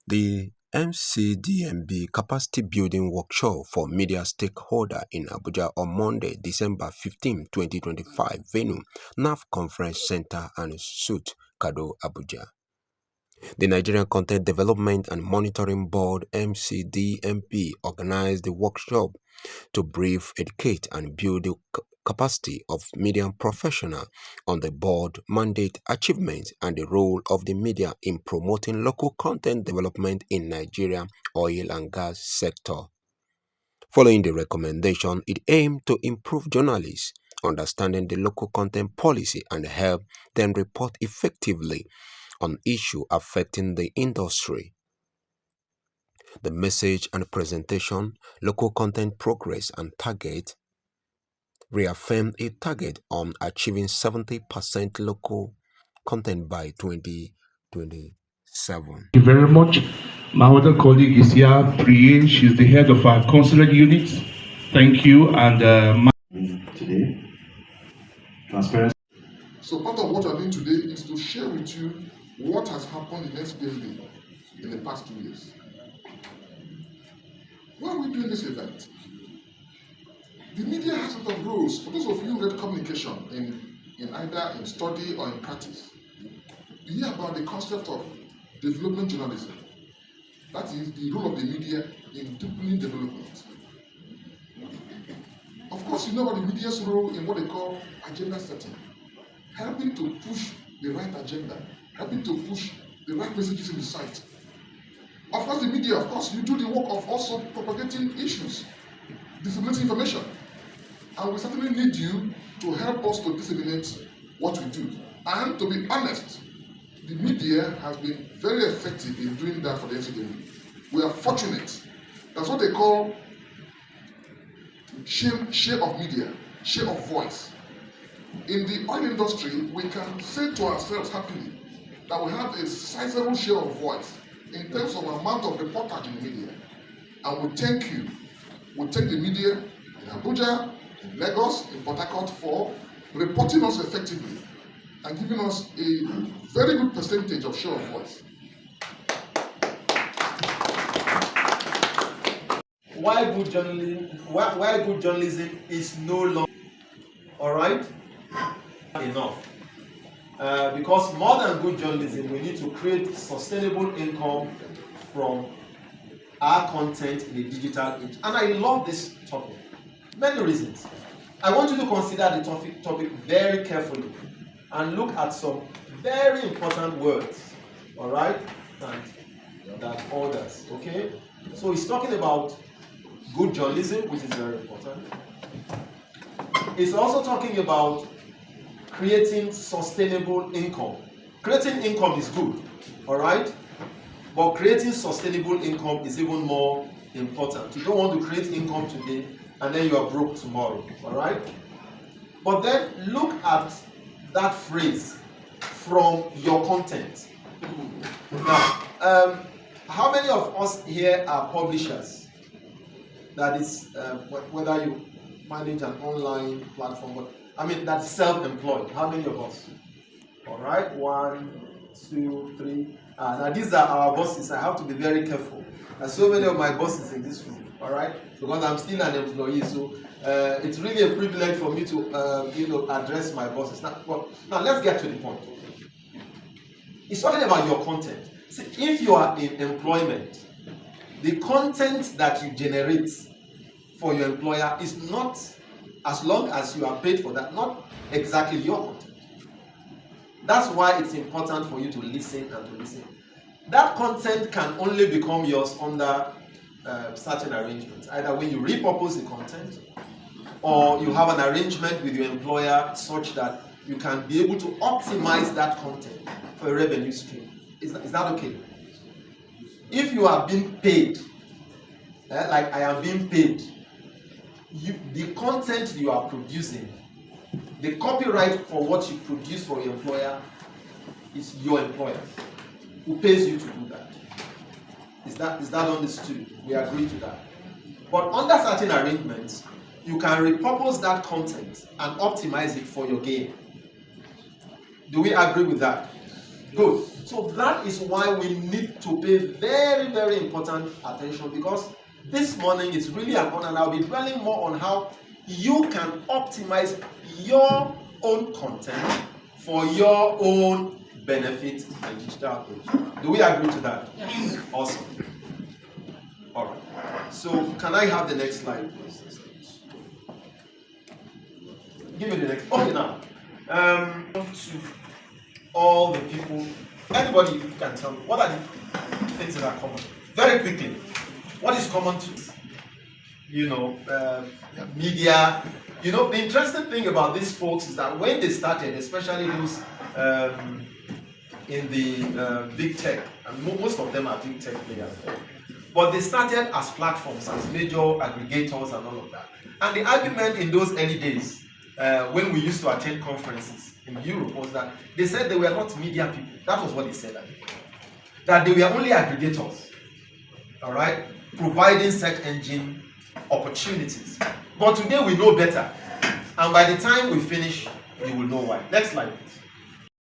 The NCDMB Capacity Building Workshop for Media Stakeholder in Abuja on Monday, December 15, 2025, venue, NAF Conference Center and Suite, Kado, Abuja. The Nigerian Content Development and Monitoring Board (NCDMB) organized the workshop to brief, educate, and build the capacity of media professionals on the board mandate, achievements, and the role of the media in promoting local content development in Nigerian oil and gas sector. Following the recommendation, it aimed to improve journalists' understanding the local content policy and help them report effectively on issues affecting the industry. The message and presentation, local content progress and target, reaffirmed a target on achieving 70% local content by 2027. Thank you very much. My other colleague is here, Priye. She's the head of our consulate unit. Thank you. And today, transparency. So part of what I'm doing today is to share with you what has happened in NCDMB in the past 2 years. Why are we doing this event? The media has a lot of roles. For those of you who read communication in either in study or in practice, you hear about the concept of development journalism. That is the role of the media in deepening development. Of course, you know about the media's role in what they call agenda setting, helping to push the right agenda, helping to push the right messages in the site. Of course, the media, of course, you do the work of also propagating issues, disseminating information. And we certainly need you to help us to disseminate what we do. And to be honest, the media has been very effective in doing that for the NCDMB. We are fortunate. That's what they call share of media, share of voice. In the oil industry, we can say to ourselves happily that we have a sizable share of voice in terms of amount of reportage in the media. And we thank you. We thank the media in Abuja, in Lagos, in Port Harcourt for reporting us effectively and giving us a very good percentage of share of voice. Why good journalism is no longer enough. Because more than good journalism, we need to create sustainable income from our content in the digital age. And I love this topic. Many reasons. I want you to consider the topic very carefully and look at some very important words, all right, than others, okay? So it's talking about good journalism, which is very important. It's also talking about creating sustainable income. Creating income is good, all right? But creating sustainable income is even more important. You don't want to create income today and then you are broke tomorrow, all right? But then look at that phrase, from your content. Now, how many of us here are publishers? That is, whether you manage an online platform, but that's self-employed. How many of us? All right, 1, 2, 3. Now these are our bosses. I have to be very careful. There's so many of my bosses in this room. All right, because I'm still an employee, so it's really a privilege for me to address my bosses. Now let's get to the point. It's talking about your content. See, if you are in employment, the content that you generate for your employer is not, as long as you are paid for that, not exactly your content. That's why it's important for you to listen and to listen. That content can only become yours under certain arrangements. Either when you repurpose the content, or you have an arrangement with your employer such that you can be able to optimize that content for a revenue stream. Is that okay? If you are being paid, like I am being paid, the content you are producing, the copyright for what you produce for your employer is your employer who pays you to do that. Is that understood? We agree to that. But under certain arrangements, you can repurpose that content and optimize it for your gain. Do we agree with that? Good. So that is why we need to pay very, very important attention, because this morning is really important, and I'll be dwelling more on how you can optimize your own content for your own benefit and digital age. Do we agree to that? Yes. Awesome. All right. So can I have the next slide, please? Give me the next. Okay, now. To all the people, anybody can tell me, what are the things that are common? Very quickly. What is common to, media? The interesting thing about these folks is that when they started, especially those in the big tech, and most of them are big tech players, but they started as platforms, as major aggregators and all of that. And the argument in those early days, when we used to attend conferences in Europe, was that they said they were not media people. That was what they said. That they were only aggregators, all right, providing search engine opportunities. But today we know better, and by the time we finish, you will know why. Next slide, please.